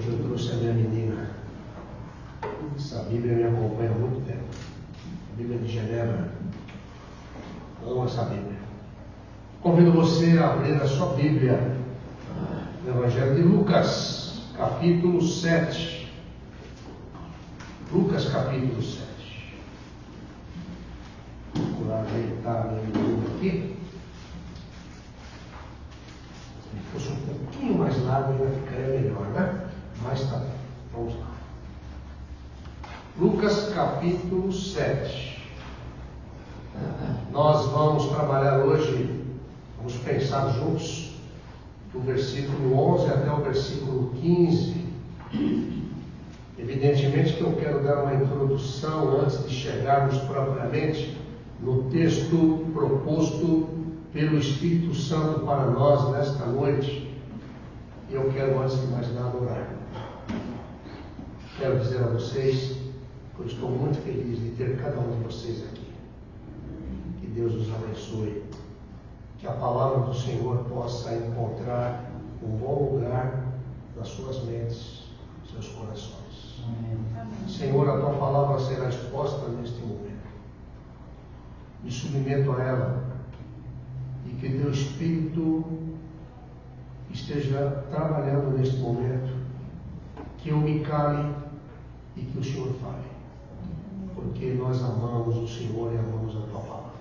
Hoje eu trouxe a minha menina. Essa Bíblia me acompanha há muito tempo. A Bíblia de Genebra. Amo essa Bíblia. Convido você a abrir a sua Bíblia no Evangelho de Lucas, capítulo 7. Lucas, capítulo 7. Vou procurar ajeitar a minha Bíblia aqui. Se fosse um pouquinho mais largo, ainda ficaria melhor, né? Mas tá bem. Vamos lá. Lucas, capítulo 7. Nós vamos trabalhar hoje, vamos pensar juntos, do versículo 11 até o versículo 15. Evidentemente que eu quero dar uma introdução antes de chegarmos propriamente no texto proposto pelo Espírito Santo para nós nesta noite. E eu quero, antes de mais nada, orar. Quero dizer a vocês que eu estou muito feliz de ter cada um de vocês aqui. Que Deus os abençoe. Que a palavra do Senhor possa encontrar um bom lugar nas suas mentes, nos seus corações. Amém. Senhor, a tua palavra será exposta neste momento. Me submeto a ela e que teu Espírito esteja trabalhando neste momento, que eu me cale e que o Senhor fale, porque nós amamos o Senhor e amamos a tua palavra.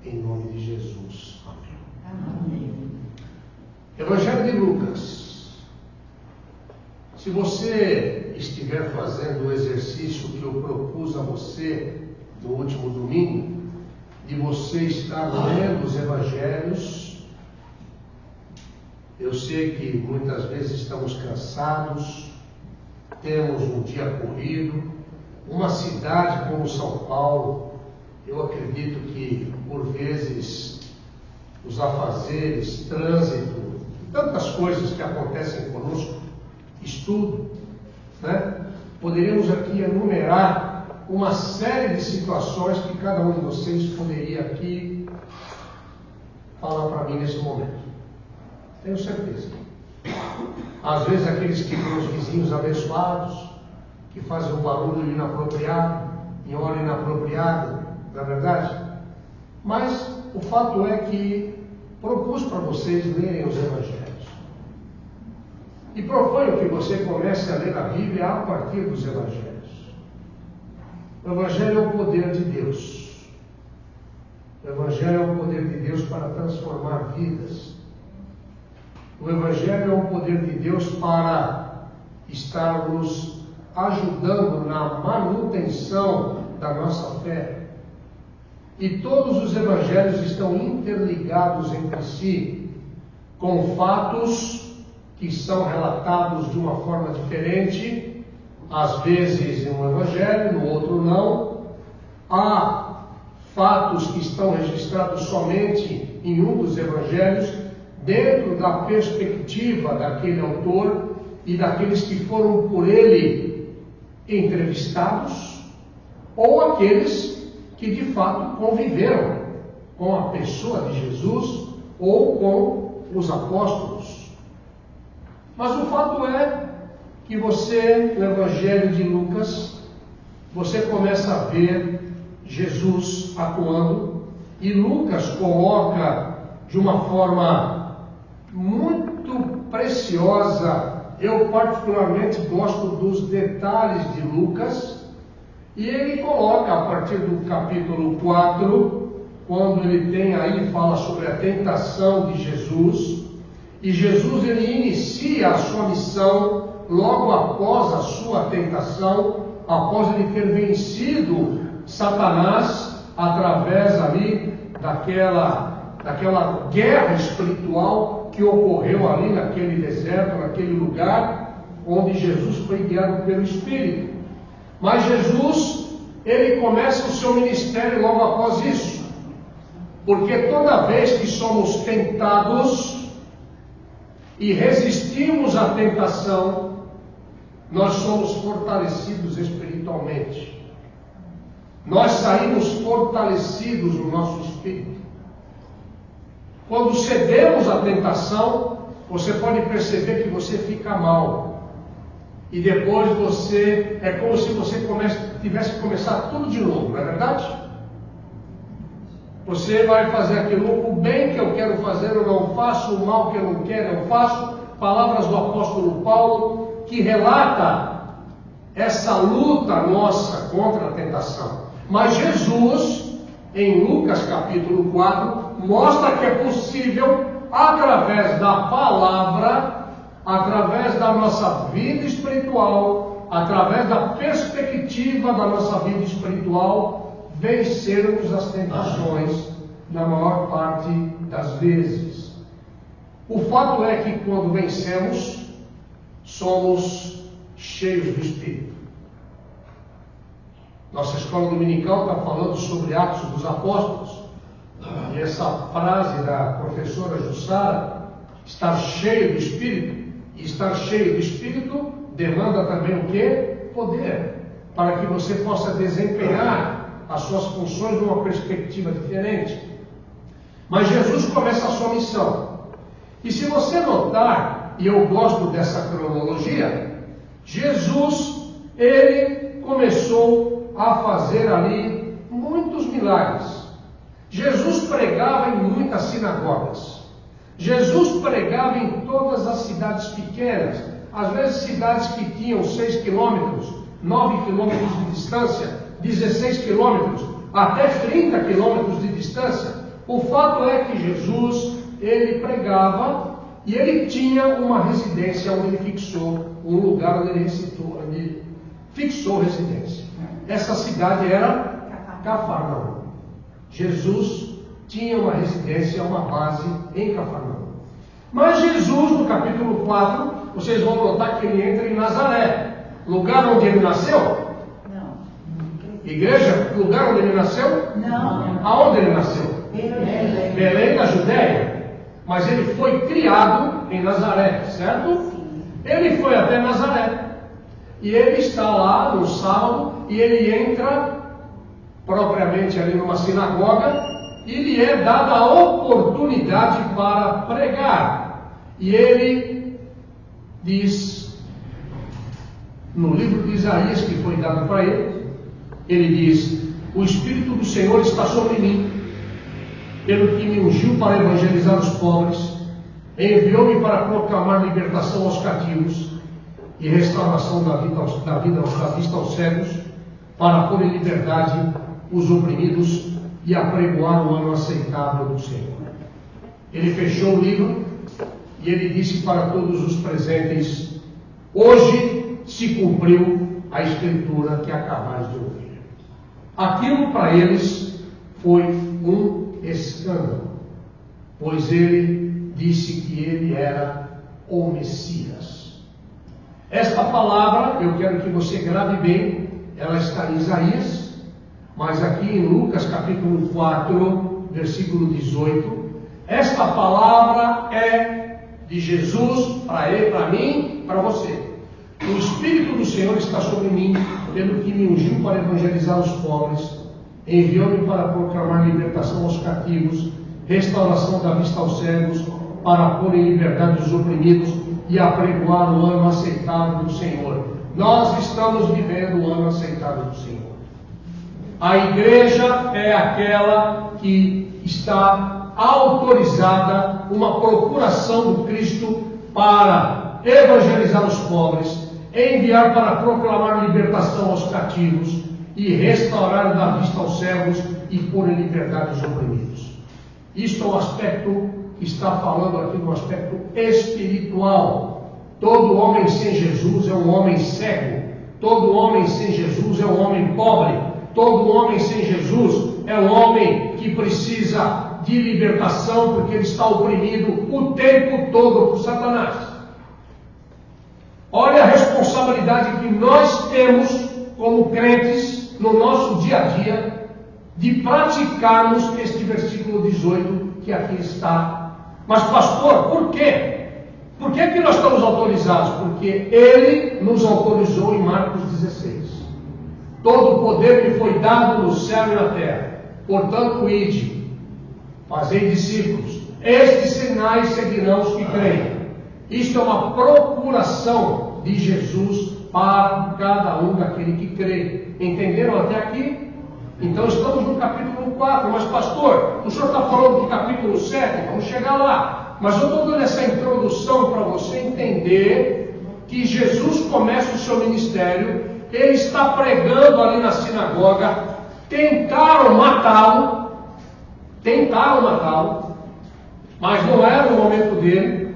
Em nome de Jesus. Amém. Amém. Evangelho de Lucas. Se você estiver fazendo o exercício que eu propus a você no último domingo, de você estar lendo os evangelhos, eu sei que muitas vezes estamos cansados, temos um dia corrido, uma cidade como São Paulo, eu acredito que por vezes os afazeres, trânsito, tantas coisas que acontecem conosco, estudo, né? Poderíamos aqui enumerar uma série de situações que cada um de vocês poderia aqui falar para mim nesse momento. Tenho certeza. Às vezes aqueles que têm os vizinhos abençoados, que fazem um barulho inapropriado, em hora inapropriada, não é verdade? Mas o fato é que propus para vocês lerem os evangelhos. E proponho que você comece a ler a Bíblia a partir dos evangelhos. O Evangelho é o poder de Deus. O Evangelho é o poder de Deus para transformar vidas. O Evangelho é o poder de Deus para estar nos ajudando na manutenção da nossa fé. E todos os Evangelhos estão interligados entre si, com fatos que são relatados de uma forma diferente. Às vezes em um evangelho, no outro não. Há fatos que estão registrados somente em um dos evangelhos, dentro da perspectiva daquele autor e daqueles que foram por ele entrevistados, ou aqueles que de fato conviveram com a pessoa de Jesus ou com os apóstolos. Mas o fato é que você, no Evangelho de Lucas, você começa a ver Jesus atuando, e Lucas coloca de uma forma muito preciosa. Eu particularmente gosto dos detalhes de Lucas, e ele coloca a partir do capítulo 4, quando ele tem aí, fala sobre a tentação de Jesus, e Jesus ele inicia a sua missão logo após a sua tentação, após ele ter vencido Satanás através ali daquela guerra espiritual que ocorreu ali naquele deserto, naquele lugar onde Jesus foi guiado pelo Espírito. Mas Jesus, ele começa o seu ministério logo após isso, porque toda vez que somos tentados e resistimos à tentação, nós somos fortalecidos espiritualmente. Nós saímos fortalecidos no nosso espírito. Quando cedemos à tentação, você pode perceber que você fica mal. e depois você, é como se você tivesse que começar tudo de novo, não é verdade? Você vai fazer aquilo, o bem que eu quero fazer eu não faço, o mal que eu não quero eu faço. Palavras do apóstolo Paulo, que relata essa luta nossa contra a tentação. Mas Jesus, em Lucas capítulo 4, mostra que é possível, através da palavra, através da nossa vida espiritual, através da perspectiva da nossa vida espiritual, vencermos as tentações na maior parte das vezes. O fato é que quando vencemos, somos cheios do Espírito. Nossa escola dominical está falando sobre Atos dos Apóstolos, e essa frase da professora Jussara, estar cheio do Espírito, e estar cheio do Espírito demanda também o quê? Poder, para que você possa desempenhar as suas funções de uma perspectiva diferente. Mas Jesus começa a sua missão. E se você notar, e eu gosto dessa cronologia, Jesus, ele começou a fazer ali muitos milagres. Jesus pregava em muitas sinagogas. Jesus pregava em todas as cidades pequenas, às vezes cidades que tinham 6 quilômetros, 9 quilômetros de distância, 16 quilômetros, até 30 quilômetros de distância. O fato é que Jesus, ele pregava e ele tinha uma residência onde ele fixou, um lugar onde ele fixou residência. Essa cidade era Cafarnaum. Jesus tinha uma residência, uma base em Cafarnaum. Mas Jesus, no capítulo 4, vocês vão notar que ele entra em Nazaré, lugar onde ele nasceu. Não. Igreja, lugar onde ele nasceu? Não. Aonde ele nasceu? Belém. Belém da Judéia. Mas ele foi criado em Nazaré, certo? Sim. Ele foi até Nazaré. E ele está lá no sábado e ele entra propriamente ali numa sinagoga e lhe é dada a oportunidade para pregar. E ele diz, no livro de Isaías que foi dado para ele diz: o Espírito do Senhor está sobre mim, pelo que me ungiu para evangelizar os pobres, enviou-me para proclamar libertação aos cativos e restauração da vista aos cegos, para pôr em liberdade os oprimidos e apregoar o ano aceitável do Senhor. Ele fechou o livro e ele disse para todos os presentes: hoje se cumpriu a escritura que acabais de ouvir. Aquilo para eles foi um escândalo, pois ele disse que ele era o Messias. Esta palavra, eu quero que você grave bem, ela está em Isaías, mas aqui em Lucas capítulo 4, versículo 18, esta palavra é de Jesus para ele, para mim, para você. O Espírito do Senhor está sobre mim, pelo que me ungiu para evangelizar os pobres, enviou-me para proclamar libertação aos cativos, restauração da vista aos cegos, para pôr em liberdade os oprimidos e apregoar o ano aceitável do Senhor. Nós estamos vivendo o ano aceitável do Senhor. A igreja é aquela que está autorizada, uma procuração do Cristo para evangelizar os pobres, enviar para proclamar libertação aos cativos e restaurar da vista aos cegos e pôr em liberdade os oprimidos. Isto é um aspecto que está falando aqui no aspecto espiritual. Todo homem sem Jesus é um homem cego. Todo homem sem Jesus é um homem pobre. Todo homem sem Jesus é um homem que precisa de libertação, porque ele está oprimido o tempo todo por Satanás. Olha a responsabilidade que nós temos como crentes no nosso dia a dia de praticarmos este versículo 18 que aqui está. Mas pastor, por quê? Por que nós estamos autorizados? Porque ele nos autorizou em Marcos 16. Todo o poder me foi dado no céu e na terra. Portanto, ide, fazei discípulos. Estes sinais seguirão os que creem. Isto é uma procuração de Jesus para cada um daquele que crê. Entenderam até aqui? Então estamos no capítulo 4, mas pastor, o senhor está falando do capítulo 7, vamos chegar lá. Mas eu estou dando essa introdução para você entender que Jesus começa o seu ministério, ele está pregando ali na sinagoga, tentaram matá-lo, mas não era o momento dele,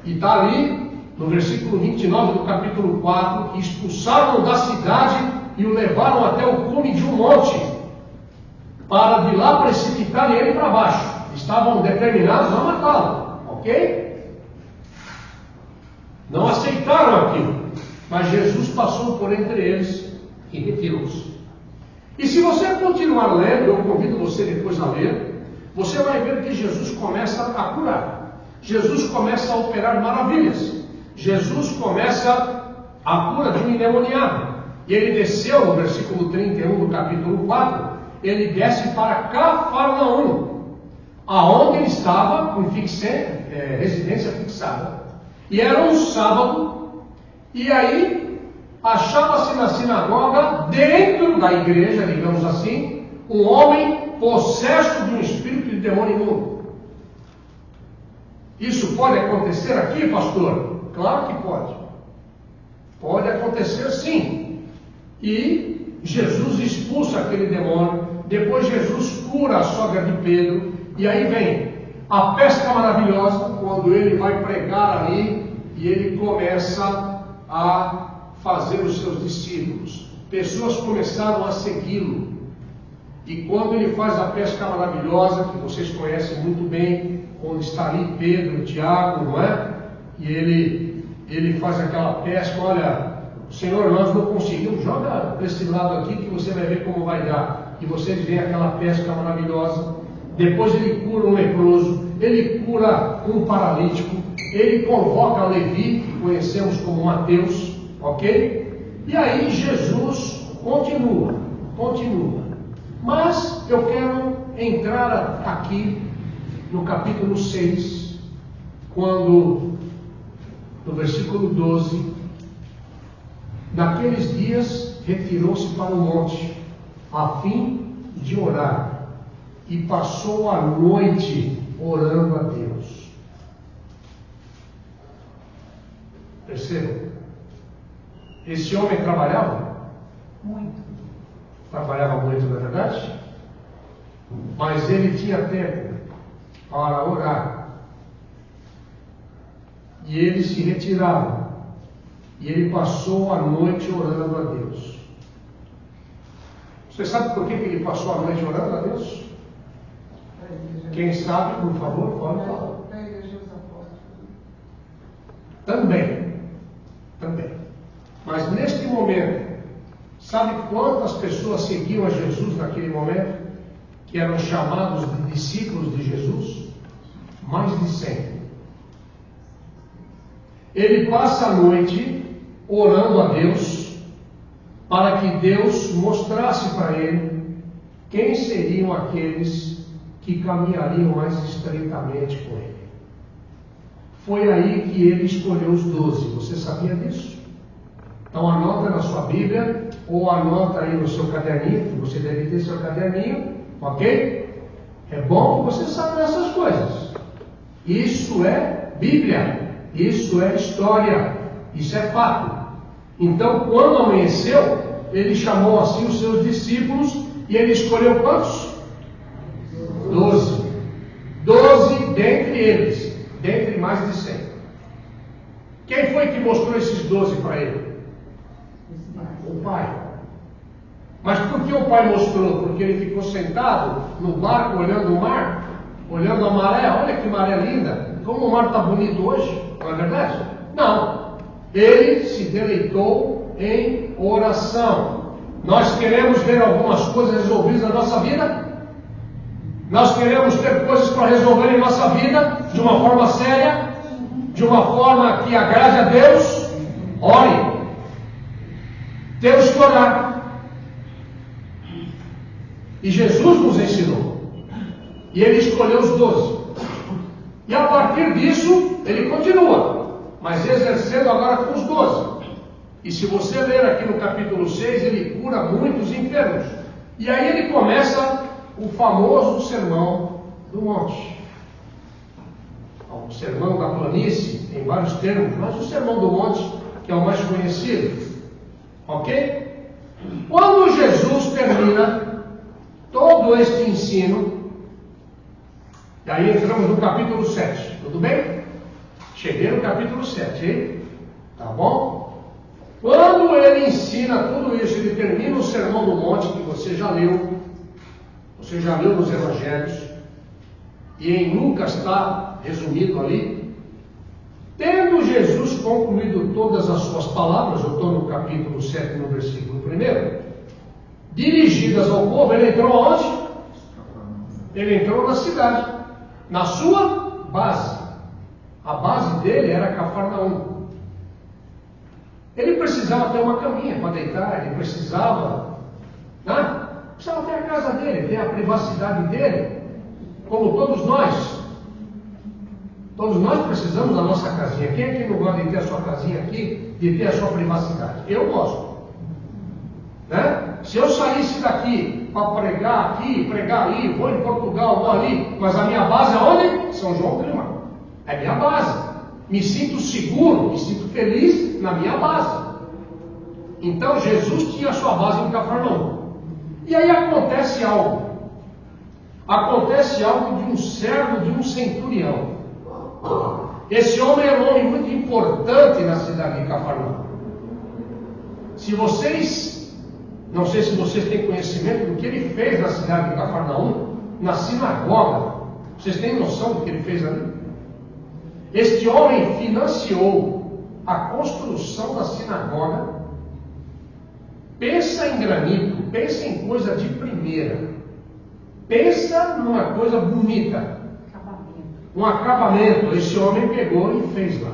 e está ali no versículo 29 do capítulo 4, que expulsaram da cidade e o levaram até o cume de um monte, para de lá precipitarem ele para baixo. Estavam determinados a matá-lo, ok? Não aceitaram aquilo, mas Jesus passou por entre eles e retirou-se. E se você continuar lendo, eu convido você depois a ler, você vai ver que Jesus começa a curar, Jesus começa a operar maravilhas, Jesus começa a cura de um endemoniado. E ele desceu, no versículo 31 do capítulo 4, ele desce para Cafarnaum, aonde ele estava com residência fixada. E era um sábado, e aí achava-se na sinagoga, dentro da igreja, digamos assim, um homem possesso de um espírito de demônio imundo. Isso pode acontecer aqui, pastor? Claro que pode. Pode acontecer sim. E Jesus expulsa aquele demônio. Depois Jesus cura a sogra de Pedro. E aí vem a pesca maravilhosa, quando ele vai pregar ali e ele começa a fazer os seus discípulos. Pessoas começaram a segui-lo. E quando ele faz a pesca maravilhosa, que vocês conhecem muito bem, onde está ali Pedro, Tiago, não é? E ele faz aquela pesca. Olha, Senhor, nós não conseguimos, joga para esse lado aqui que você vai ver como vai dar. E vocês veem aquela pesca maravilhosa. Depois ele cura um leproso, ele cura um paralítico, ele convoca Levi, que conhecemos como Mateus, ok? E aí Jesus continua. Mas eu quero entrar aqui no capítulo 6, quando, no versículo 12, naqueles dias retirou-se para o monte, a fim de orar, e passou a noite orando a Deus. Percebam? Esse homem trabalhava? Muito. Trabalhava muito, na verdade? Mas ele tinha tempo para orar. E ele se retirava. E ele passou a noite orando a Deus. Você sabe por que ele passou a noite orando a Deus? Quem sabe, por favor, pode falar. Também. Mas neste momento, sabe quantas pessoas seguiam a Jesus naquele momento? Que eram chamados de discípulos de Jesus? Mais de 100. Ele passa a noite orando a Deus, para que Deus mostrasse para ele quem seriam aqueles que caminhariam mais estreitamente com ele. Foi aí que ele escolheu os 12. Você sabia disso? Então anota na sua Bíblia, ou anota aí no seu caderninho, que você deve ter seu caderninho, ok? É bom que você saiba dessas coisas. Isso é Bíblia, isso é história, isso é fato. Então, quando amanheceu, ele chamou assim os seus discípulos e ele escolheu quantos? 12. 12 dentre eles, dentre mais de 100. Quem foi que mostrou esses 12 para ele? O Pai. Mas por que o Pai mostrou? Porque ele ficou sentado no barco olhando o mar, olhando a maré. Olha que maré linda, como o mar está bonito hoje, não é verdade? Não. Ele se deleitou em oração. Nós queremos ver algumas coisas resolvidas na nossa vida? Nós queremos ter coisas para resolver em nossa vida de uma forma séria, de uma forma que agrade a Deus? Ore. Temos que orar. E Jesus nos ensinou. E ele escolheu os 12. E a partir disso, ele continua, mas exercendo agora com os 12. E se você ler aqui no capítulo 6, ele cura muitos enfermos. E aí ele começa o famoso Sermão do Monte. O Sermão da Planície, tem vários termos, mas o Sermão do Monte, que é o mais conhecido. Ok? Quando Jesus termina todo este ensino, e aí entramos no capítulo 7, tudo bem? Cheguei no capítulo 7, hein? Tá bom? Quando ele ensina tudo isso, ele termina o Sermão do Monte, que você já leu nos Evangelhos, e em Lucas está resumido ali. Tendo Jesus concluído todas as suas palavras, eu estou no capítulo 7, no versículo 1, dirigidas ao povo, ele entrou onde? Ele entrou na cidade, na sua base. A base dele era Cafarnaum. Ele precisava ter uma caminha para deitar, ele precisava ter a casa dele, ter a privacidade dele, como todos nós. Todos nós precisamos da nossa casinha. Quem aqui não gosta de ter a sua casinha aqui, de ter a sua privacidade? Eu gosto. Né? Se eu saísse daqui para pregar aqui, pregar ali, vou em Portugal, vou ali, mas a minha base é onde? São João Clima. É minha base. Me sinto seguro, me sinto feliz na minha base. Então Jesus tinha a sua base em Cafarnaum. E aí acontece algo. Acontece algo de um servo de um centurião. Esse homem era um homem muito importante na cidade de Cafarnaum. Se vocês, não sei se vocês têm conhecimento do que ele fez na cidade de Cafarnaum, na sinagoga. Vocês têm noção do que ele fez ali? Este homem financiou a construção da sinagoga. Pensa em granito, pensa em coisa de primeira. Pensa numa coisa bonita. Um acabamento. Esse homem pegou e fez lá.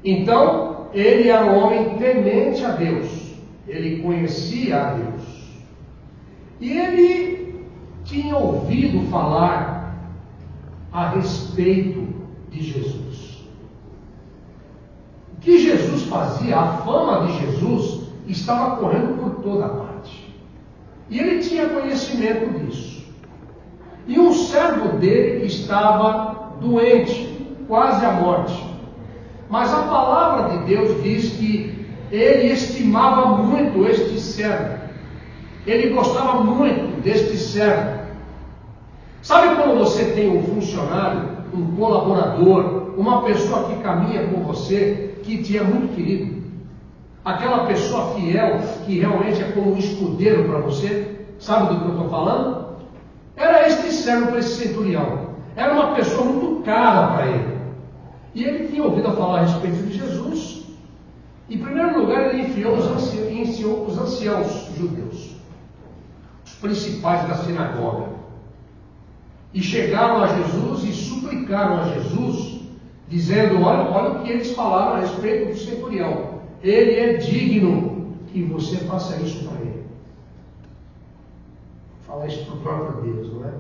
Então, ele era um homem temente a Deus. Ele conhecia a Deus. E ele tinha ouvido falar a respeito de Jesus. O que Jesus fazia, a fama de Jesus estava correndo por toda parte. E ele tinha conhecimento disso. E um servo dele estava doente, quase à morte. Mas a palavra de Deus diz que ele estimava muito este servo. Ele gostava muito deste servo. Sabe quando você tem um funcionário, um colaborador, uma pessoa que caminha com você, que te é muito querido? Aquela pessoa fiel, que realmente é como um escudeiro para você. Sabe do que eu estou falando? Era este servo para esse centurião. Era uma pessoa muito cara para ele. E ele tinha ouvido falar a respeito de Jesus. Em primeiro lugar, ele enfiou os anciãos judeus, os principais da sinagoga. E chegaram a Jesus e suplicaram a Jesus, dizendo: olha o que eles falaram a respeito do centurião. Ele é digno que você faça isso para ele. Fala isso para o próprio Deus, não é?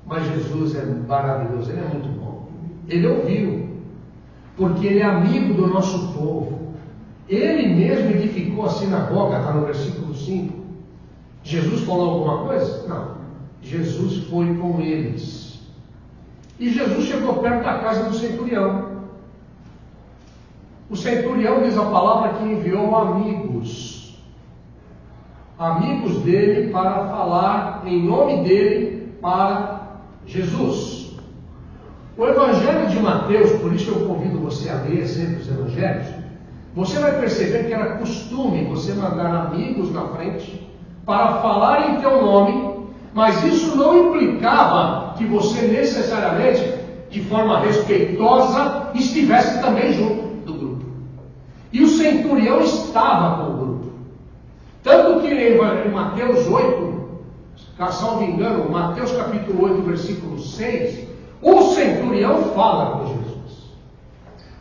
Mas Jesus é maravilhoso, ele é muito bom. Ele ouviu, porque ele é amigo do nosso povo. Ele mesmo edificou a sinagoga, está no versículo 5. Jesus falou alguma coisa? Não. Jesus foi com eles. E Jesus chegou perto da casa do centurião. O centurião, diz a palavra, que enviou amigos dele para falar em nome dele para Jesus. O Evangelho de Mateus, por isso eu convido você a ler sempre os Evangelhos, você vai perceber que era costume você mandar amigos na frente para falar em teu nome, mas isso não implicava que você necessariamente, de forma respeitosa, estivesse também junto do grupo. E o centurião estava com o grupo. Tanto que em Mateus 8, salvo engano, Mateus capítulo 8, versículo 6, o centurião fala com Jesus.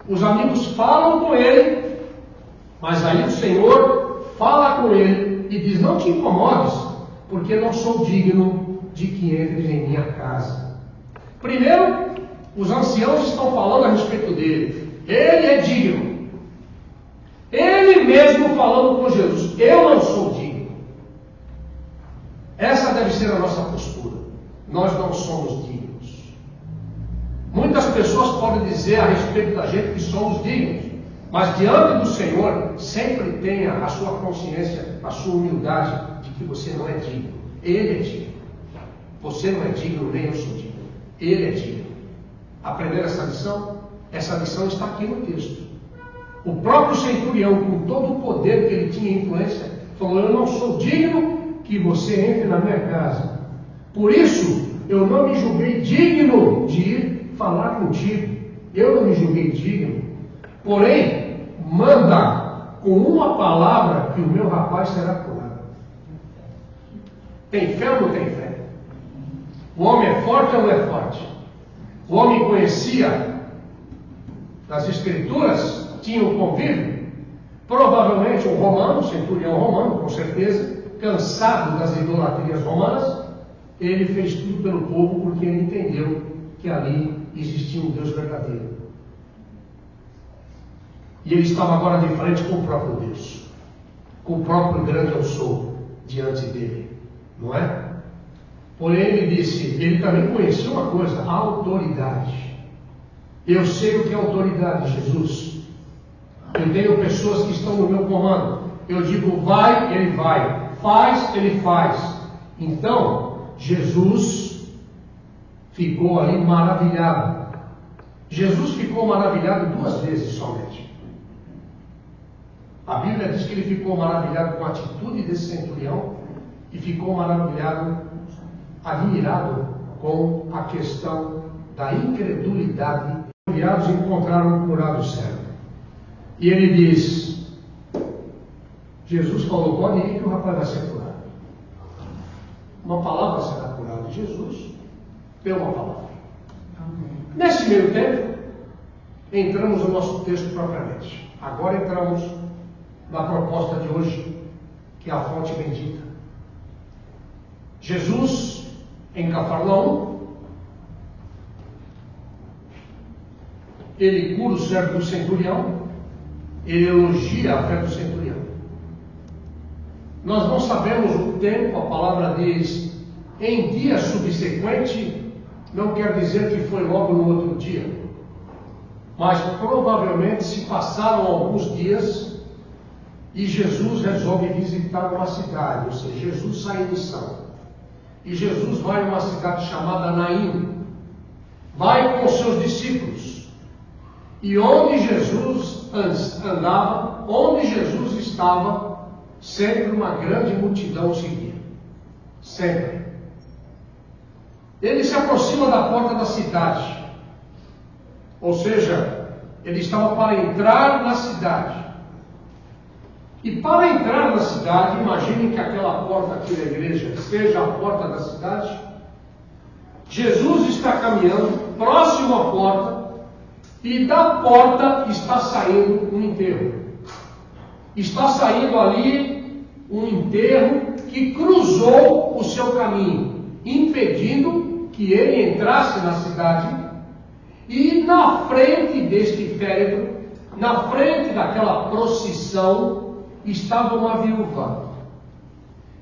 Os amigos falam com ele, mas aí o Senhor fala com ele e diz: não te incomodes, porque não sou digno de que entres em minha casa. Primeiro, os anciãos estão falando a respeito dele. Ele é digno. Ele mesmo falando com Jesus: eu não sou digno. Essa deve ser a nossa postura. Nós não somos dignos. Muitas pessoas podem dizer a respeito da gente que somos dignos, mas diante do Senhor sempre tenha a sua consciência, a sua humildade de que você não é digno. Ele é digno. Você não é digno, nem eu sou digno. Ele é digno. Aprender essa lição? Essa lição está aqui no texto. O próprio centurião, com todo o poder que ele tinha, influência, falou: eu não sou digno que você entre na minha casa. Por isso, eu não me julguei digno de ir falar contigo. Eu não me julguei digno. Porém, manda com uma palavra que o meu rapaz será curado. Tem fé ou não tem fé? O homem é forte ou não é forte? O homem conhecia das Escrituras, tinha um convívio. Provavelmente um romano, centurião romano, com certeza, cansado das idolatrias romanas, ele fez tudo pelo povo porque ele entendeu que ali existia um Deus verdadeiro. E ele estava agora de frente com o próprio Deus, com o próprio grande eu sou diante dele, não é? Porém ele disse, ele também conhecia uma coisa: a autoridade. Eu sei o que é autoridade, Jesus. Eu tenho pessoas que estão no meu comando. Eu digo vai, ele vai. Faz, ele faz. Então, Jesus ficou ali maravilhado. Jesus ficou maravilhado 2 vezes somente. A Bíblia diz que ele ficou maravilhado com a atitude desse centurião e ficou maravilhado, admirado com a questão da incredulidade. Os enviados encontraram o curado cego. E ele diz, Jesus falou: pode ir que o rapaz vai ser curado. Uma palavra será curada. Jesus deu uma palavra. Nesse meio tempo, entramos no nosso texto propriamente. Agora entramos na proposta de hoje, que é a fonte bendita. Jesus, em Cafarnaum, ele cura o servo do centurião, ele elogia a fé do centurião. Nós não sabemos o tempo, a palavra diz em dia subsequente, não quer dizer que foi logo no outro dia, mas provavelmente se passaram alguns dias e Jesus resolve visitar uma cidade, ou seja, Jesus sai em missão. E Jesus vai a uma cidade chamada Naim, vai com os seus discípulos. E onde Jesus andava, onde Jesus estava, sempre uma grande multidão seguia. Sempre. Ele se aproxima da porta da cidade. Ou seja, ele estava para entrar na cidade. E para entrar na cidade, imagine que aquela porta aqui da igreja seja a porta da cidade. Jesus está caminhando próximo à porta e da porta está saindo um enterro. Está saindo ali um enterro que cruzou o seu caminho, impedindo que ele entrasse na cidade. E na frente deste féretro, na frente daquela procissão, estava uma viúva.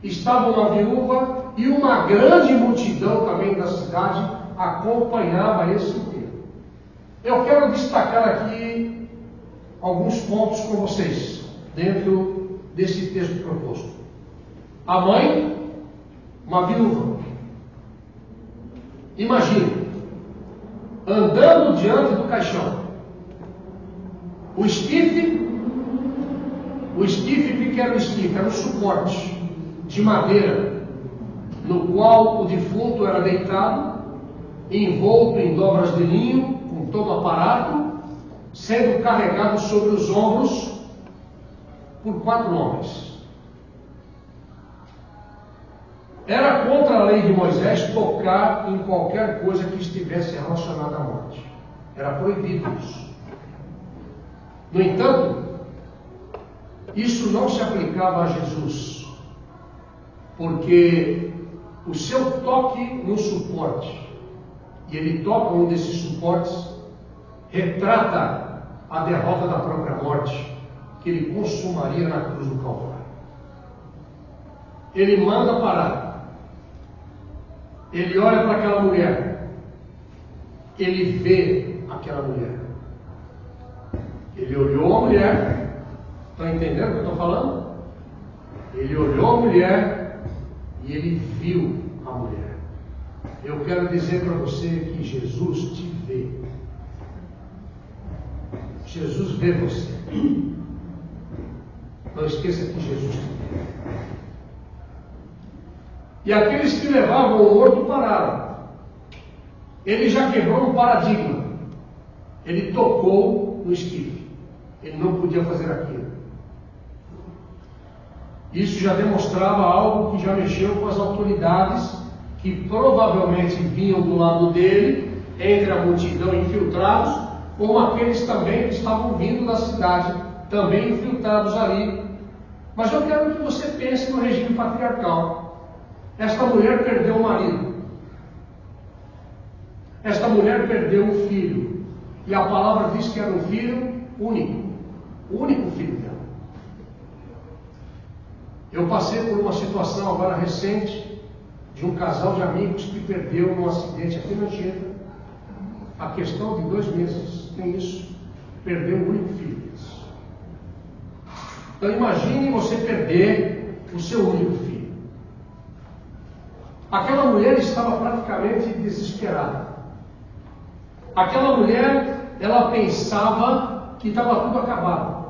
Estava uma viúva e uma grande multidão também da cidade acompanhava esse enterro. Eu quero destacar aqui alguns pontos com vocês, dentro desse texto proposto. A mãe, uma viúva. Imagine, andando diante do caixão. O esquife, que era o esquife? Era um suporte de madeira, no qual o defunto era deitado, envolto em dobras de linho, com todo o aparato, sendo carregado sobre os ombros por 4 homens. Era contra a lei de Moisés tocar em qualquer coisa que estivesse relacionada à morte. Era proibido isso. No entanto, isso não se aplicava a Jesus, porque o seu toque no suporte, e ele toca um desses suportes, retrata a derrota da própria morte, que ele consumaria na cruz do Calvário. Ele manda parar. Ele olha para aquela mulher. Ele vê aquela mulher. Ele olhou a mulher. Está entendendo o que eu estou falando? Ele olhou a mulher e ele viu a mulher. Eu quero dizer para você que Jesus te vê. Jesus vê você. Não esqueça que Jesus te vê. E aqueles que levavam o morto pararam. Ele já quebrou um paradigma. Ele tocou no esquife. Ele não podia fazer aquilo. Isso já demonstrava algo que já mexeu com as autoridades que provavelmente vinham do lado dele, entre a multidão infiltrados, como aqueles também que estavam vindo da cidade, também infiltrados ali. Mas eu quero que você pense no regime patriarcal. Esta mulher perdeu o marido. Esta mulher perdeu um filho. E a palavra diz que era um filho único. O único filho dela. Eu passei por uma situação agora recente de um casal de amigos que perdeu num acidente aqui na Anchieta. A questão de 2 meses, tem isso. Perdeu um único filho. Então imagine você perder o seu único filho. Aquela mulher estava praticamente desesperada. Aquela mulher, ela pensava que estava tudo acabado.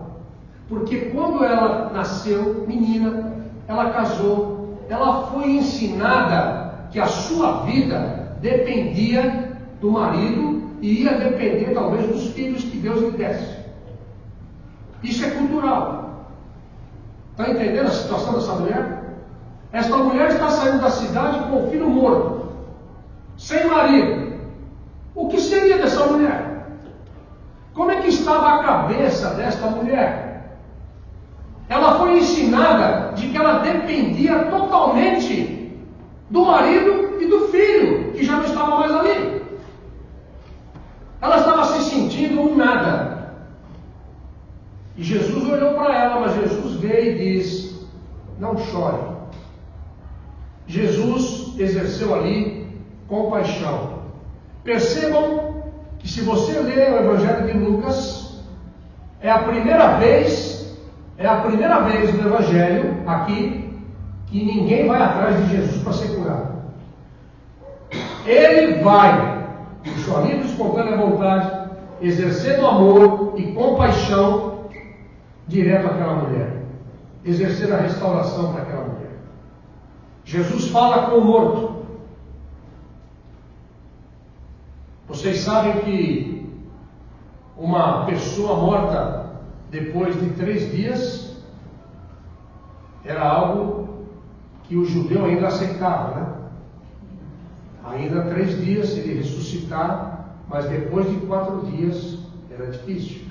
Porque quando ela nasceu, menina, ela casou, ela foi ensinada que a sua vida dependia do marido e ia depender talvez dos filhos que Deus lhe desse. Isso é cultural. Está entendendo a situação dessa mulher? Esta mulher está saindo da cidade com o filho morto, sem marido. O que seria dessa mulher? Como é que estava a cabeça desta mulher? Ela foi ensinada de que ela dependia totalmente do marido e do filho, que já não estava mais ali. Ela estava se sentindo um nada. E Jesus olhou para ela, mas Jesus veio e disse: não chore. Jesus exerceu ali compaixão. Percebam que se você ler o Evangelho de Lucas, é a primeira vez no Evangelho aqui que ninguém vai atrás de Jesus para ser curado. Ele vai, por sua livre e espontânea vontade, exercendo amor e compaixão direto àquela mulher, exercer a restauração para aquela mulher. Jesus fala com o morto. Vocês sabem que uma pessoa morta depois de 3 dias era algo que o judeu ainda aceitava, né? Ainda 3 dias se ele ressuscitar, mas depois de 4 dias era difícil.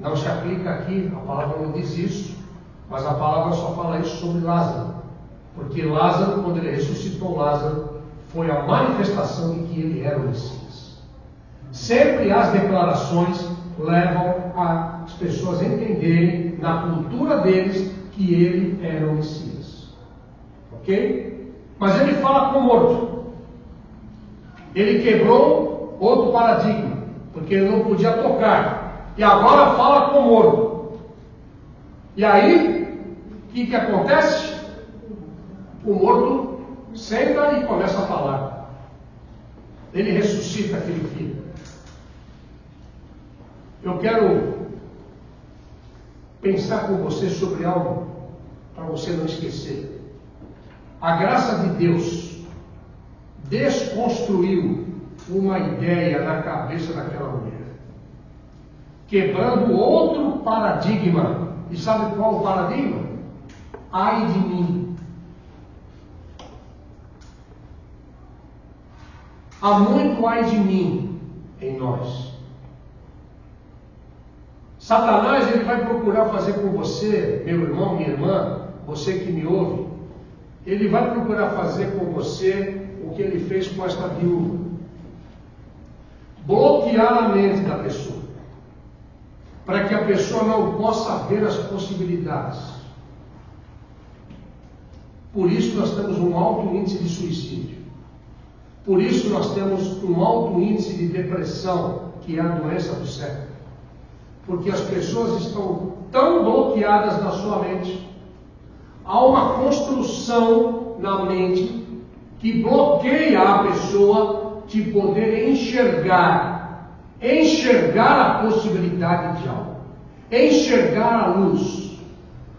Não se aplica aqui, a palavra não diz isso, mas a palavra só fala isso sobre Lázaro. Porque Lázaro, quando ele ressuscitou Lázaro, foi a manifestação de que ele era o Messias. Sempre as declarações levam as pessoas a entenderem, na cultura deles, que ele era o Messias. Ok? Mas ele fala com o morto. Ele quebrou outro paradigma, porque ele não podia tocar. E agora fala com o morto. E aí, o que acontece? O morto senta e começa a falar. Ele ressuscita aquele filho. Eu quero pensar com você sobre algo, para você não esquecer. A graça de Deus desconstruiu uma ideia na cabeça daquela mulher, quebrando outro paradigma. E sabe qual o paradigma? Ai de mim. Há muito ai de mim em nós. Satanás, ele vai procurar fazer com você, meu irmão, minha irmã, você que me ouve, ele vai procurar fazer com você o que ele fez com esta viúva. Bloquear a mente da pessoa. para que a pessoa não possa ver as possibilidades. Por isso nós temos um alto índice de suicídio. Por isso nós temos um alto índice de depressão, que é a doença do século. Porque as pessoas estão tão bloqueadas na sua mente. Há uma construção na mente que bloqueia a pessoa de poder enxergar a possibilidade de algo, enxergar a luz.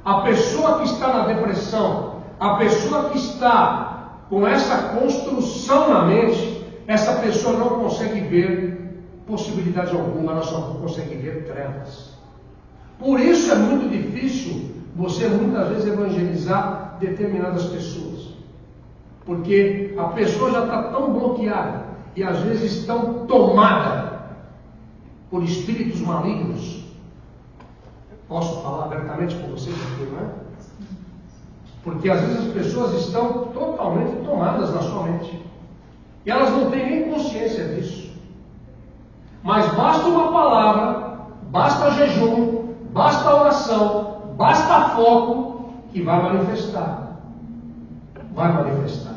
A pessoa que está na depressão, a pessoa que está com essa construção na mente, essa pessoa não consegue ver possibilidade alguma, ela só consegue ver trevas. Por isso é muito difícil você muitas vezes evangelizar determinadas pessoas, porque a pessoa já está tão bloqueada e às vezes tão tomada por espíritos malignos. Posso falar abertamente com vocês aqui, não é? Porque às vezes as pessoas estão totalmente tomadas na sua mente e elas não têm nem consciência disso. Mas basta uma palavra, basta jejum, basta oração, basta foco, que vai manifestar. Vai manifestar.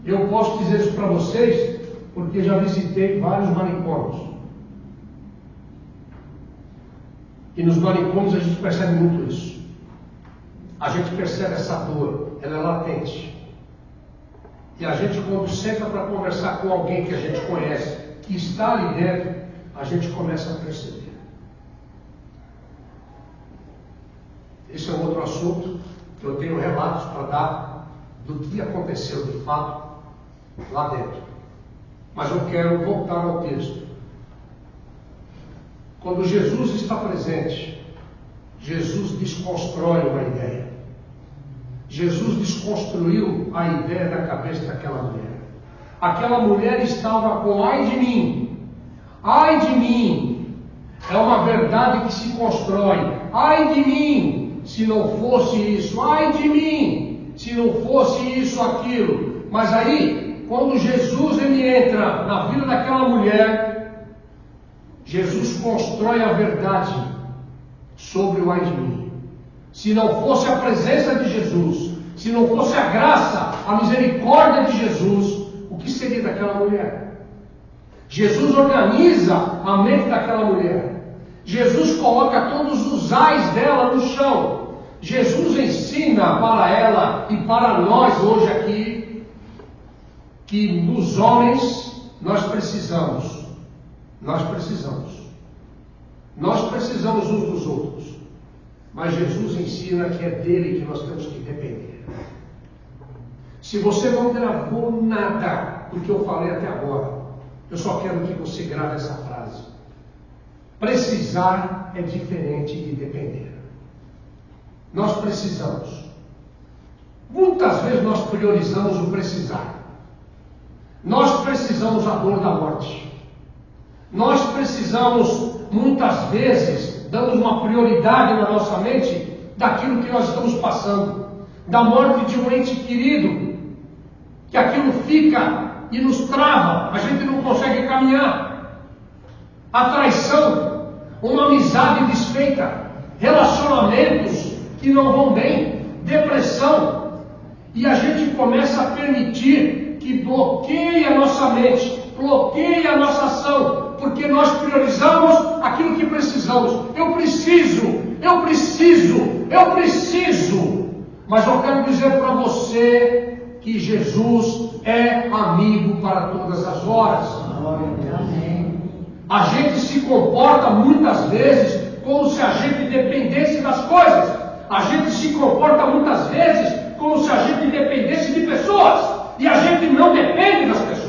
Eu posso dizer isso para vocês, porque já visitei vários manicômios. E nos manicômios a gente percebe muito isso. A gente percebe essa dor, ela é latente. E a gente, quando senta para conversar com alguém que a gente conhece, que está ali dentro, a gente começa a perceber. Esse é um outro assunto que eu tenho relatos para dar do que aconteceu de fato lá dentro. Mas eu quero voltar ao texto. Quando Jesus está presente, Jesus desconstrói uma ideia. Jesus desconstruiu a ideia da cabeça daquela mulher. Aquela mulher estava com ai de mim. Ai de mim. É uma verdade que se constrói. Ai de mim, se não fosse isso. Ai de mim, se não fosse isso, aquilo. Mas aí, quando Jesus ele entra na vida daquela mulher, Jesus constrói a verdade sobre o ai de mim. Se não fosse a presença de Jesus, se não fosse a graça, a misericórdia de Jesus, o que seria daquela mulher? Jesus organiza a mente daquela mulher. Jesus coloca todos os ais dela no chão. Jesus ensina para ela e para nós hoje aqui que nos homens nós precisamos uns dos outros. Mas Jesus ensina que é dele que nós temos que depender. Se você não gravou nada do que eu falei até agora, eu só quero que você grave essa frase. Precisar é diferente de depender. Nós precisamos. Muitas vezes nós priorizamos o precisar. Nós precisamos da dor da morte. Nós precisamos, muitas vezes, damos uma prioridade na nossa mente daquilo que nós estamos passando, da morte de um ente querido, que aquilo fica e nos trava, a gente não consegue caminhar. A traição, uma amizade desfeita, relacionamentos que não vão bem, depressão, e a gente começa a permitir que bloqueie a nossa mente, bloqueie a nossa ação, porque nós priorizamos aquilo que precisamos. Eu preciso. Mas eu quero dizer para você que Jesus é amigo para todas as horas. A gente se comporta muitas vezes como se a gente dependesse das coisas. A gente se comporta muitas vezes como se a gente dependesse de pessoas. E a gente não depende das pessoas.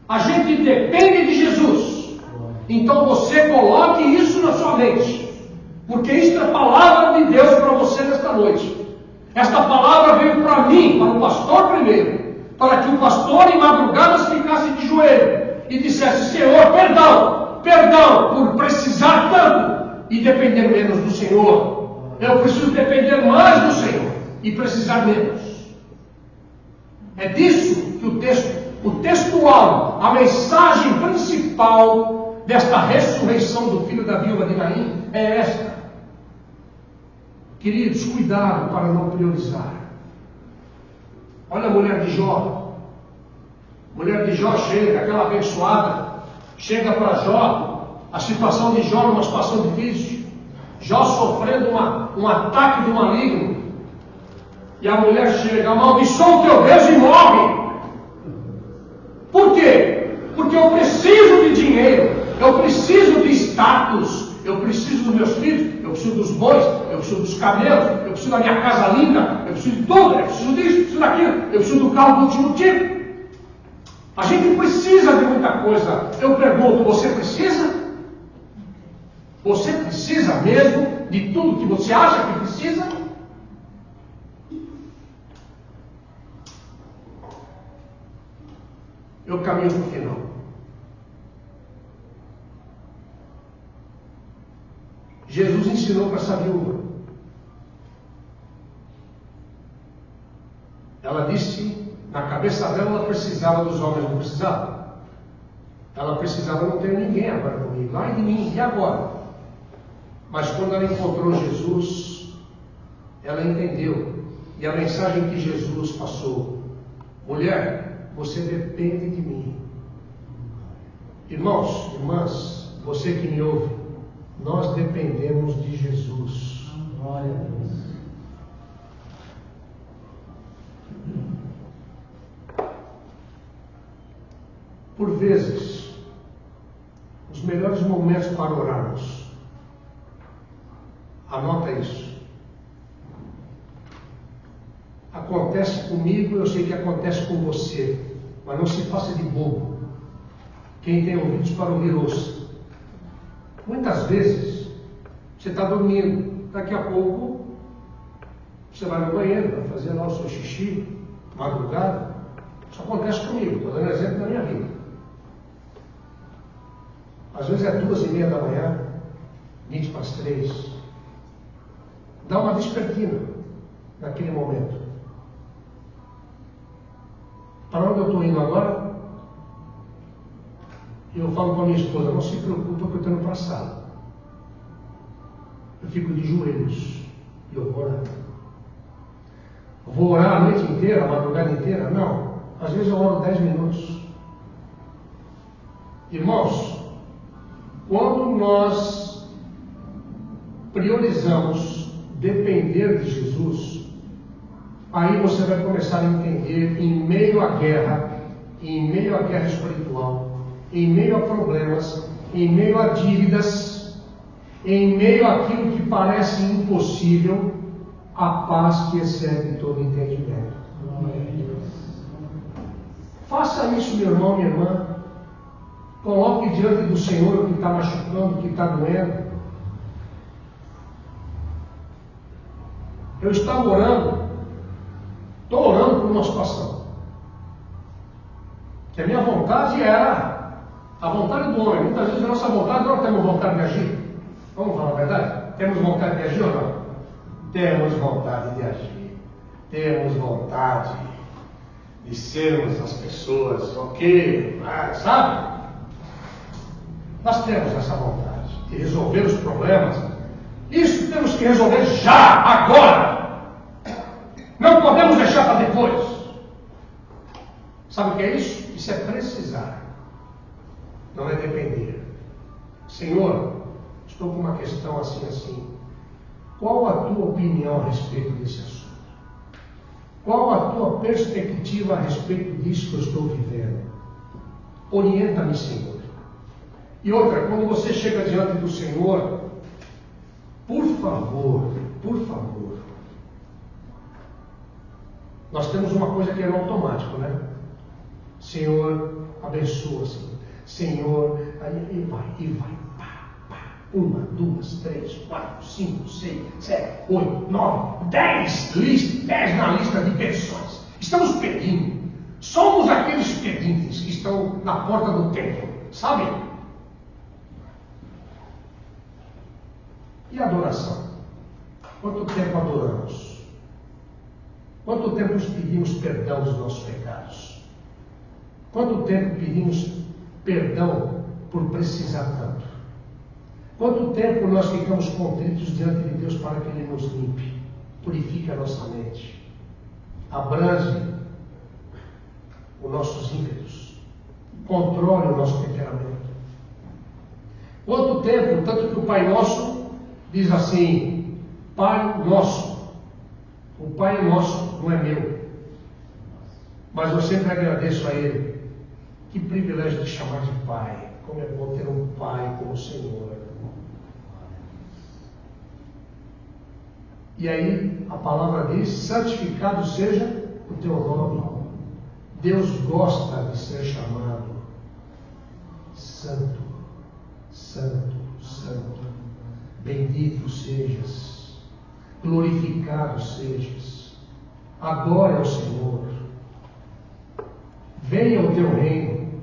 A gente depende de Jesus. Então você coloque isso na sua mente. Porque isso é palavra de Deus para você nesta noite. Esta palavra veio para mim, para o pastor primeiro. Para que o pastor em madrugadas ficasse de joelho. E dissesse, Senhor, perdão por precisar tanto e depender menos do Senhor. Eu preciso depender mais do Senhor e precisar menos. É disso que o textual, a mensagem principal desta ressurreição do filho da viúva de Naim é esta. Queridos, cuidado para não priorizar. Olha a mulher de Jó. A mulher de Jó chega, aquela abençoada, chega para Jó, a situação de Jó numa situação difícil. Jó sofrendo um ataque do maligno. E a mulher chega, amaldiçoa o teu Deus e morre. Por quê? Porque eu preciso de dinheiro, eu preciso de status, eu preciso dos meus filhos, eu preciso dos bois, eu preciso dos camelos, eu preciso da minha casa linda, eu preciso de tudo, eu preciso disso, eu preciso daquilo, eu preciso do carro do último tipo. A gente precisa de muita coisa. Eu pergunto, você precisa? Você precisa mesmo de tudo que você acha que precisa? Eu caminho para o final. Jesus ensinou para essa viúva. Ela disse, na cabeça dela, ela precisava dos homens, não precisava. Ela precisava, não ter ninguém agora comigo. Ai de mim, e agora? Mas quando ela encontrou Jesus, ela entendeu. E a mensagem que Jesus passou: mulher, você depende de mim. Irmãos, irmãs, você que me ouve, nós dependemos de Jesus. Glória a Deus. Por vezes, os melhores momentos para orarmos, anota isso. Acontece comigo, eu sei que acontece com você, mas não se faça de bobo. Quem tem ouvidos para ouvir, ouça. Muitas vezes, você está dormindo, daqui a pouco, você vai no banheiro, vai fazer lá o seu xixi, madrugada. Isso acontece comigo, estou dando exemplo da minha vida. Às vezes é 2:30 da manhã, 20 para as 3. Dá uma despertina naquele momento. Para onde eu estou indo agora? Eu falo com a minha esposa, não se preocupa que eu estou indo para a sala. Eu fico de joelhos e eu vou orar. Vou orar a noite inteira, a madrugada inteira? Não. Às vezes eu oro 10 minutos. Irmãos, quando nós priorizamos depender de Jesus, aí você vai começar a entender, em meio à guerra, em meio à guerra espiritual, em meio a problemas, em meio a dívidas, em meio àquilo que parece impossível, a paz que excede todo entendimento. Faça isso, meu irmão, minha irmã. Coloque diante do Senhor o que está machucando, o que está doendo. Eu estava orando, estou orando por uma situação. Que a minha vontade era a vontade do homem. Muitas vezes a nossa vontade, nós temos vontade de agir. Vamos falar a verdade? Temos vontade de agir ou não? Temos vontade de agir. Temos vontade de sermos as pessoas, ok? Sabe? Nós temos essa vontade de resolver os problemas. Isso temos que resolver já, agora. Não podemos deixar para depois. Sabe o que é isso? Isso é precisar. Não é depender. Senhor, estou com uma questão assim. Qual a tua opinião a respeito desse assunto? Qual a tua perspectiva a respeito disso que eu estou vivendo? Orienta-me, Senhor. E outra, quando você chega diante do Senhor, por favor, nós temos uma coisa que é no automático, né? Senhor, abençoa, Senhor, e vai, pá, 1, 2, 3, 4, 5, 6, 7, 8, 9, 10 na lista de petições. Estamos pedindo. Somos aqueles pedintes que estão na porta do templo, sabe? E adoração? Quanto tempo adoramos? Quanto tempo nos pedimos perdão dos nossos pecados? Quanto tempo pedimos perdão por precisar tanto? Quanto tempo nós ficamos contritos diante de Deus para que Ele nos limpe, purifique a nossa mente, abrange os nossos ímpetos, controle o nosso temperamento? Quanto tempo, tanto que o Pai Nosso diz assim, Pai Nosso. O Pai é nosso, não é meu. Mas eu sempre agradeço a Ele. Que privilégio de chamar de Pai. Como é bom ter um Pai como o Senhor. E aí a palavra diz, santificado seja o teu nome. Deus gosta de ser chamado Santo, Santo, Santo. Bendito sejas, glorificado sejas. Adore ao Senhor. Venha o teu reino.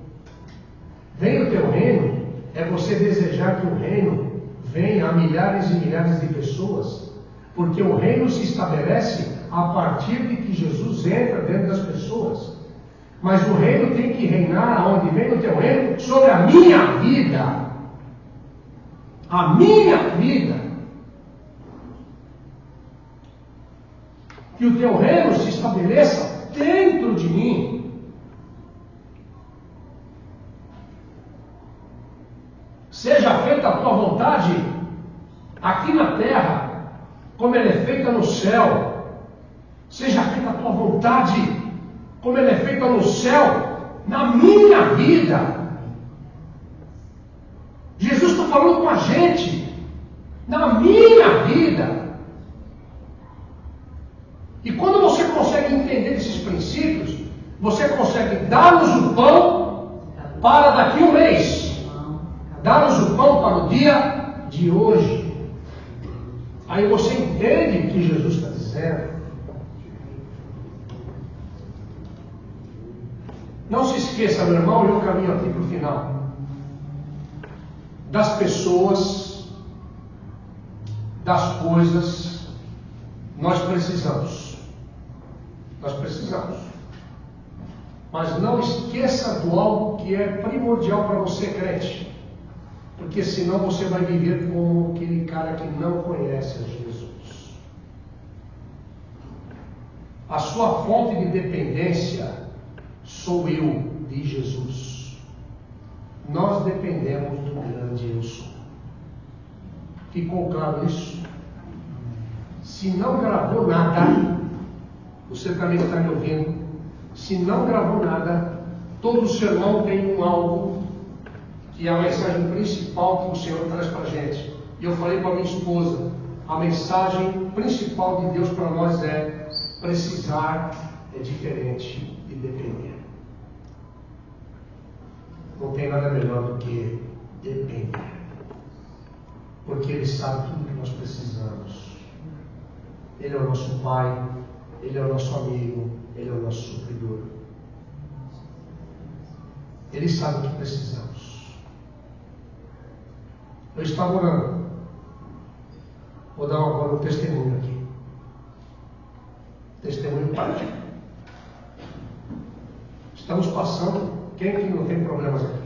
Venha o teu reino é você desejar que o reino venha a milhares e milhares de pessoas, porque o reino se estabelece a partir de que Jesus entra dentro das pessoas. Mas o reino tem que reinar aonde vem o teu reino sobre a minha vida. A minha vida. Que o teu reino se estabeleça dentro de mim. Seja feita a tua vontade aqui na terra, como ela é feita no céu. Seja feita a tua vontade, como ela é feita no céu, na minha vida. Jesus está falando com a gente, na minha vida. E quando você consegue entender esses princípios, você consegue dar-nos o pão para daqui a um mês. Dar-nos o pão para o dia de hoje. Aí você entende o que Jesus está dizendo. Não se esqueça, meu irmão, eu caminho aqui para o final. Das pessoas, das coisas, nós precisamos. Nós precisamos. Mas não esqueça do algo que é primordial para você, crente. Porque senão você vai viver como aquele cara que não conhece a Jesus. A sua fonte de dependência sou eu, de Jesus. Nós dependemos do grande eu sou. Ficou claro isso? Se não gravou nada, você também está me ouvindo, se não gravou nada, todo sermão tem um algo que é a mensagem principal que o Senhor traz para a gente. E eu falei para minha esposa, a mensagem principal de Deus para nós é: precisar é diferente de depender. Não tem nada melhor do que depender. Porque Ele sabe tudo que nós precisamos. Ele é o nosso Pai, Ele é o nosso amigo, Ele é o nosso supridor. Ele sabe o que precisamos. Eu estava orando. Vou dar agora um testemunho aqui. Testemunho prático. Estamos passando. Quem que não tem problemas aqui?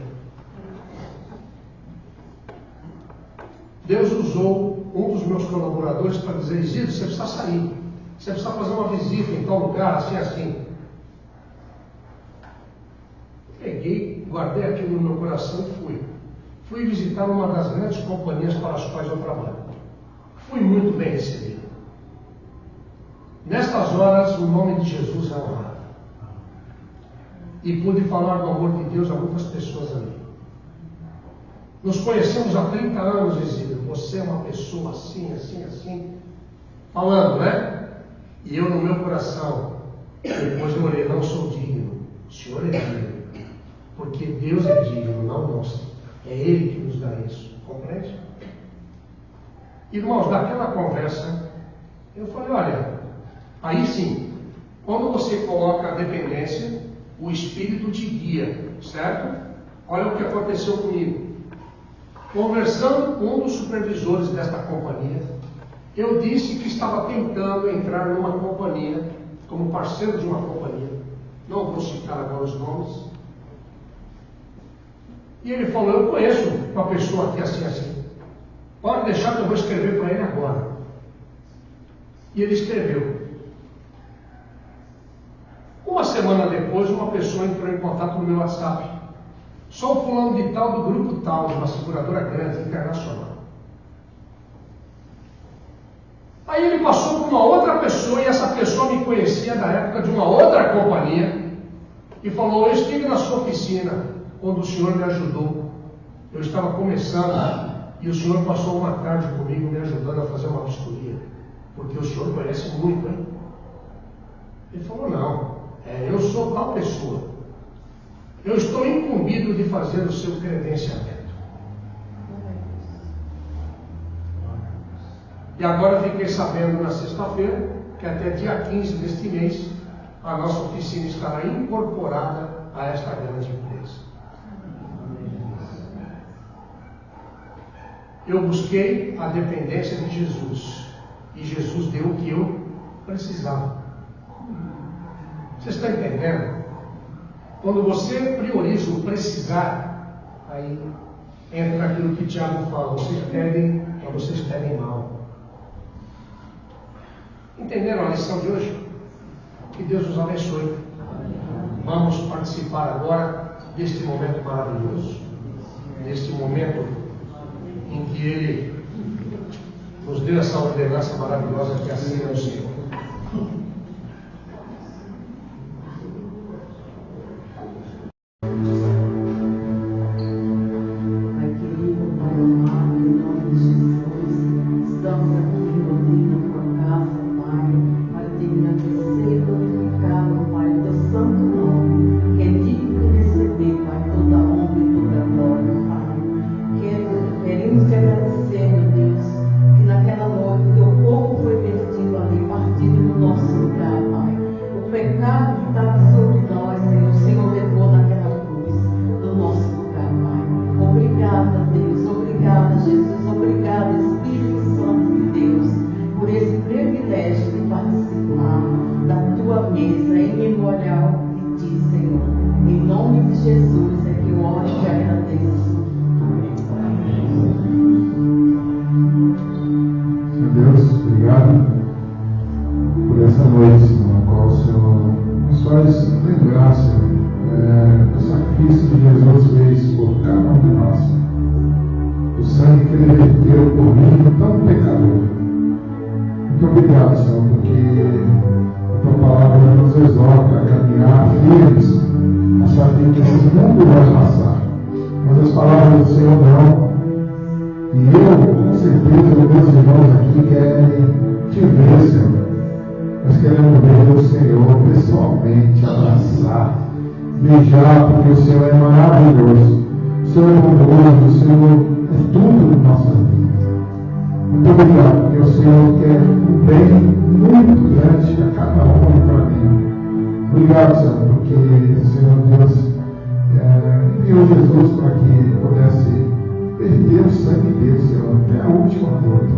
Deus usou um dos meus colaboradores para dizer: Isidro, você precisa sair. Você precisa fazer uma visita em tal lugar, assim. Peguei, guardei aquilo no meu coração e fui. Fui visitar uma das grandes companhias para as quais eu trabalho. Fui muito bem recebido. Nestas horas, o nome de Jesus é honrado. E pude falar do amor de Deus a muitas pessoas ali. Nos conhecemos há 30 anos, Isidro. Você é uma pessoa assim. Falando, né? E eu no meu coração, depois eu orei: não sou digno. O Senhor é digno. Porque Deus é digno, não nós. É Ele que nos dá isso. Compreende? Irmãos, daquela conversa, eu falei: olha, aí sim, quando você coloca a dependência, o Espírito te guia, certo? Olha o que aconteceu comigo. Conversando com um dos supervisores desta companhia, eu disse que estava tentando entrar numa companhia, como parceiro de uma companhia. Não vou citar agora os nomes. E ele falou, eu conheço uma pessoa aqui assim, assim. Pode deixar que eu vou escrever para ele agora. E ele escreveu. Uma semana depois, uma pessoa entrou em contato no meu WhatsApp. Sou fulano de tal do grupo tal, de uma seguradora grande, internacional. Aí ele passou por uma outra pessoa, e essa pessoa me conhecia da época de uma outra companhia, e falou, eu estive na sua oficina, quando o senhor me ajudou. Eu estava começando, e o senhor passou uma tarde comigo, me ajudando a fazer uma vistoria, porque o senhor conhece muito, hein? Ele falou, não, eu sou tal pessoa. Eu estou incumbido de fazer o seu credenciamento. E agora fiquei sabendo na sexta-feira que até dia 15 deste mês a nossa oficina estará incorporada a esta grande empresa. Eu busquei a dependência de Jesus e Jesus deu o que eu precisava. Você está entendendo? Quando você prioriza o precisar, aí entra naquilo que Tiago fala, vocês pedem, mas vocês pedem mal. Entenderam a lição de hoje? Que Deus os abençoe. Vamos participar agora deste momento maravilhoso, deste momento em que Ele nos deu essa ordenança maravilhosa que é a ceia do Senhor. Beijar, porque o Senhor é maravilhoso, o Senhor é bondoso, o Senhor é tudo na nossa vida. Muito obrigado, porque o Senhor quer um bem muito grande a cada um e para mim. Obrigado, Senhor, porque o Senhor Deus enviou Jesus para que ele pudesse perder o sangue dele, Senhor, até a última gota.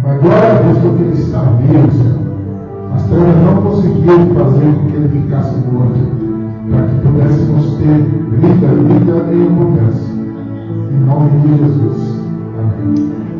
Mas glória a Deus porque ele está vivo, Senhor. As trevas não conseguiram fazer com que ele ficasse morto, para que pudéssemos ter vida e abundância. Em nome de Jesus. Amém.